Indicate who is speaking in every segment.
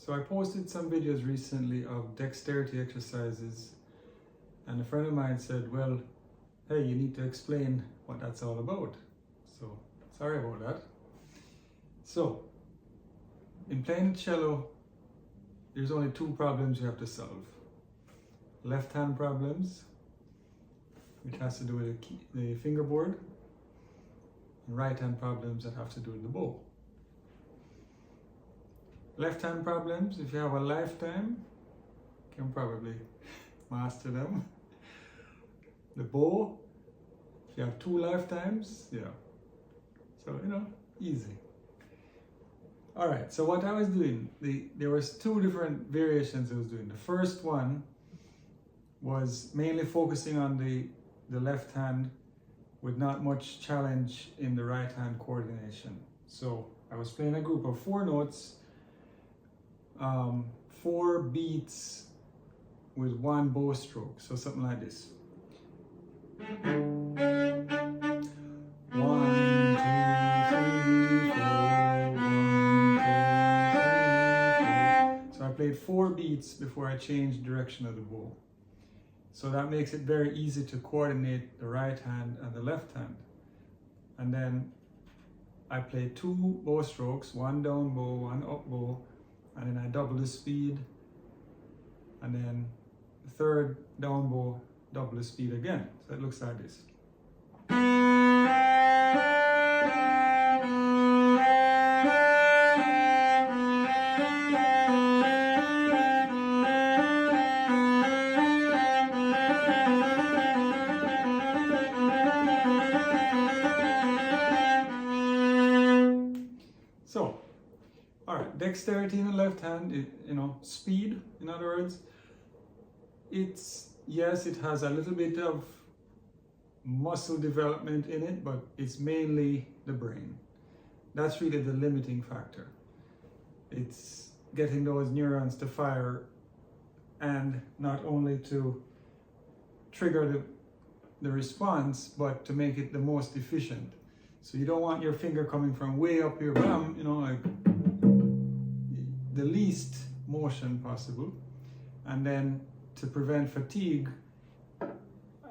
Speaker 1: So I posted some videos recently of dexterity exercises, and a friend of mine said, well, hey, you need to explain what that's all about. So sorry about that. So in playing cello, there's only two problems you have to solve. Left hand problems, which has to do with the fingerboard, and right hand problems that have to do with the bow. Left hand problems, if you have a lifetime, you can probably master them. The bow, if you have 2 lifetimes, yeah. So, easy. All right, so what I was doing, there was 2 different variations I was doing. The first one was mainly focusing on the left hand with not much challenge in the right hand coordination. So I was playing a group of 4 notes, 4 beats with 1 bow stroke, so something like this. 1, 2, 3, 4, 1, 2, 3, 4. So I played 4 beats before I changed the direction of the bow. So that makes it very easy to coordinate the right hand and the left hand. And then I play 2 bow strokes, 1 down bow, 1 up bow, and then I double the speed, and then the 3rd down bow, double the speed again. So it looks like this. So, all right, dexterity in the left hand, speed, in other words, yes, it has a little bit of muscle development in it, but it's mainly the brain. That's really the limiting factor. It's getting those neurons to fire, and not only to trigger the response, but to make it the most efficient. So you don't want your finger coming from way up your bum, like the least motion possible. And then to prevent fatigue,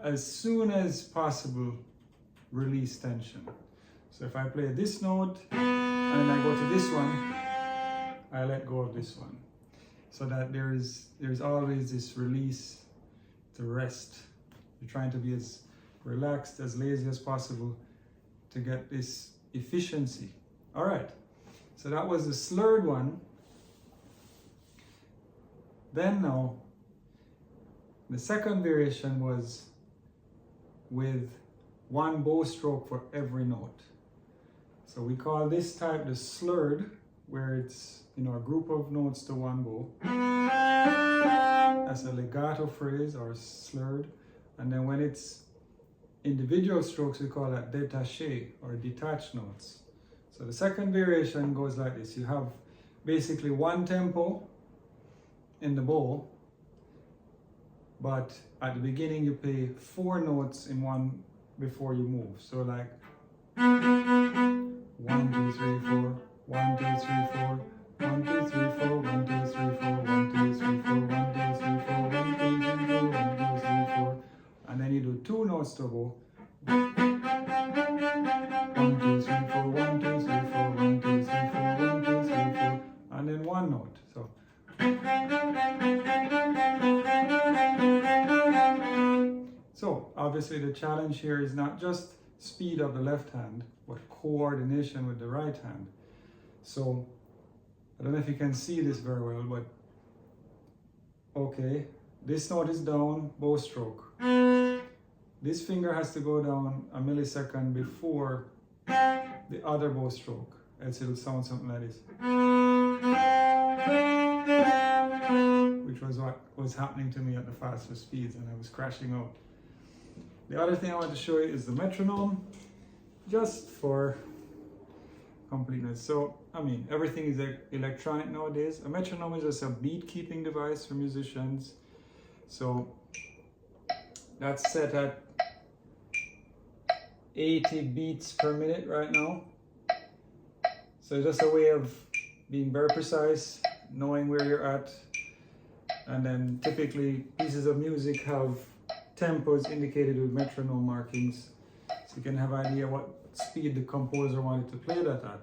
Speaker 1: as soon as possible, release tension. So if I play this note and I go to this one, I let go of this one. So that there's always this release to rest. You're trying to be as relaxed, as lazy as possible to get this efficiency. All right, so that was the slurred one. Then now, the second variation was with 1 bow stroke for every note. So we call this type the slurred, where it's a group of notes to 1 bow. That's a legato phrase, or slurred. And then when it's individual strokes, we call that détaché, or detached notes. So the second variation goes like this. You have basically 1 tempo in the bow, but at the beginning you play 4 notes in one before you move. So like 1, 2, 3, 4, 1, 2, 3, 4, 1, 2, 3, 4, 1, 2, 3, 4, 1, 2, 3, 4, 1, 2, 3, 4, 1, 2, 3, 4, 1, 2, 3, 4. And then you do 2 notes to bow. 1, 2, 3, 4, 1, 2, 3, 4, 1, 2, 3, 4, 1, 2, 3, 4, and then 1 note. So obviously the challenge here is not just speed of the left hand, but coordination with the right hand. So I don't know if you can see this very well, but okay, this note is down, bow stroke. This finger has to go down a millisecond before the other bow stroke, else it'll sound something like this, which was what was happening to me at the faster speeds, and I was crashing out. The other thing I want to show you is the metronome, just for completeness. So, everything is electronic nowadays. A metronome is just a beat keeping device for musicians. So that's set at 80 beats per minute right now. So just a way of being very precise knowing where you're at. And then typically pieces of music have tempos indicated with metronome markings, so you can have an idea what speed the composer wanted to play that at.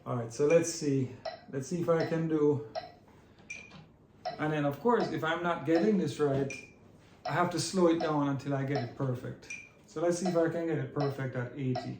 Speaker 1: All right, so let's see if I can do, and then of course, if I'm not getting this right, I have to slow it down until I get it perfect. So let's see if I can get it perfect at 80.